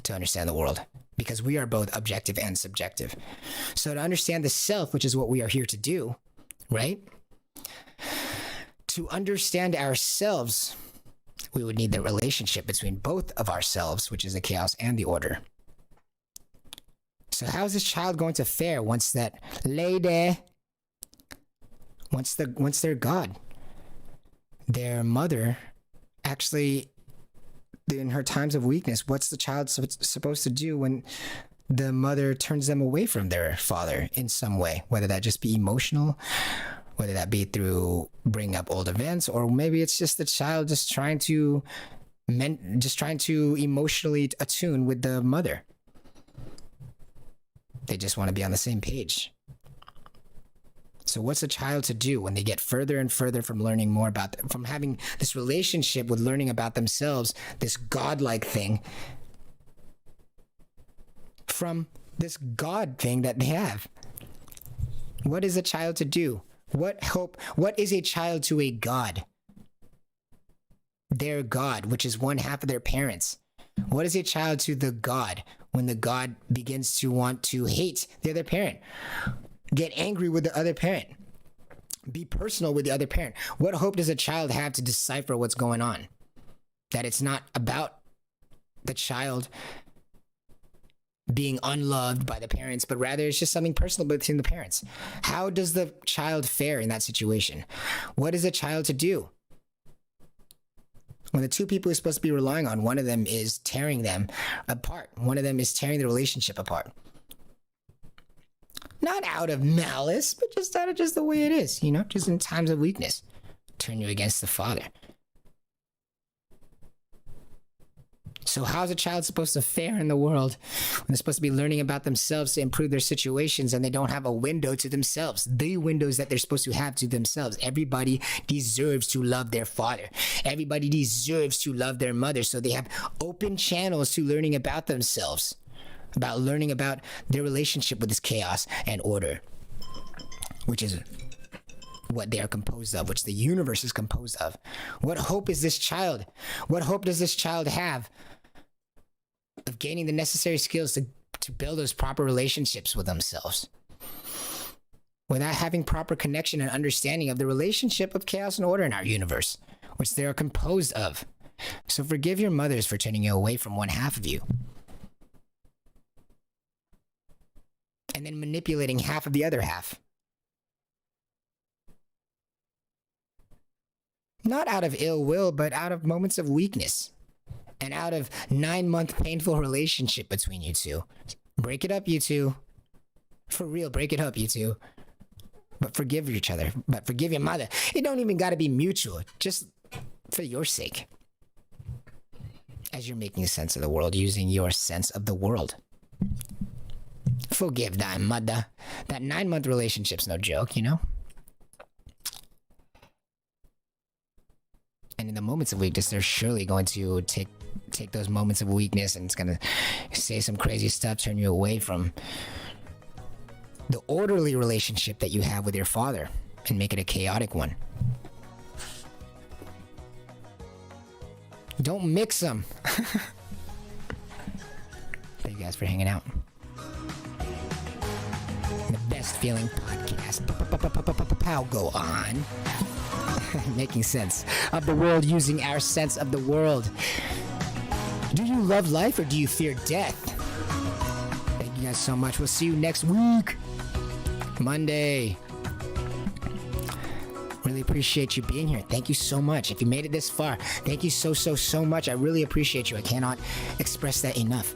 to understand the world, because we are both objective and subjective. So to understand the self, which is what we are here to do, right? To understand ourselves, we would need the relationship between both of ourselves, which is the chaos and the order. So how is this child going to fare once that lady, once their God, their mother, actually, in her times of weakness, what's the child supposed to do when the mother turns them away from their father in some way? Whether that just be emotional, whether that be through bringing up old events, or maybe it's just the child just trying to emotionally attune with the mother. They just want to be on the same page. So what's a child to do when they get further and further from learning more about them, from having this relationship with learning about themselves, this godlike thing, from this God thing that they have? What is a child to do? What is a child to a God? Their God, which is one half of their parents. What is a child to the God when the God begins to want to hate the other parent? Get angry with the other parent. Be personal with the other parent. What hope does a child have to decipher what's going on? That it's not about the child being unloved by the parents, but rather it's just something personal between the parents. How does the child fare in that situation? What is a child to do when the two people he's supposed to be relying on, one of them is tearing them apart? One of them is tearing the relationship apart. Not out of malice, but just out of just the way it is, you know, just in times of weakness. Turn you against the father. So how's a child supposed to fare in the world when they're supposed to be learning about themselves to improve their situations and they don't have a window to themselves? The windows that they're supposed to have to themselves. Everybody deserves to love their father. Everybody deserves to love their mother. So they have open channels to learning about themselves, about learning about their relationship with this chaos and order, which is what they are composed of, which the universe is composed of. What hope is this child? What hope does this child have of gaining the necessary skills to build those proper relationships with themselves without having proper connection and understanding of the relationship of chaos and order in our universe, which they are composed of? So forgive your mothers for turning you away from one half of you and then manipulating half of the other half. Not out of ill will, but out of moments of weakness and out of 9-month painful relationship between you two. Break it up, you two. For real, break it up, you two. But forgive each other. But forgive your mother. It don't even gotta be mutual. Just for your sake. As you're making sense of the world, using your sense of the world. Forgive thy mother. That 9-month relationship's no joke, you know? And in the moments of weakness, they're surely going to take those moments of weakness and it's going to say some crazy stuff, turn you away from the orderly relationship that you have with your father. and make it a chaotic one. Don't mix them. Thank you guys for hanging out. The best feeling podcast. Pow, go on. Making sense of the world using our sense of the world. Do you love life or do you fear death? Thank you guys so much. We'll see you next week. Monday. Really appreciate you being here. Thank you so much. If you made it this far, thank you so much. I really appreciate you. I cannot express that enough.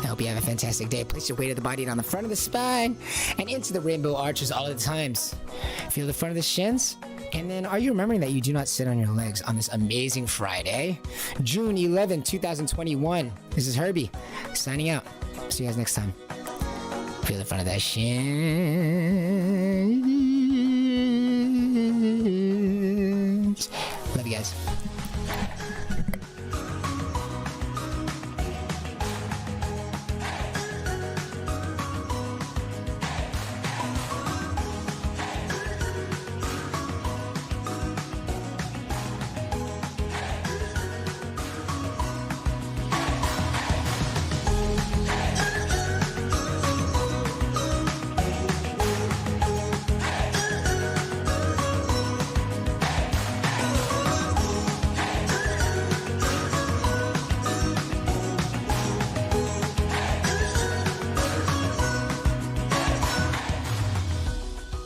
I hope you have a fantastic day. Place your weight of the body on the front of the spine and into the rainbow arches all the times. Feel the front of the shins. And then are you remembering that you do not sit on your legs on this amazing Friday, June 11, 2021. This is Herbie signing out. See you guys next time. Feel the front of that shins. Love you guys.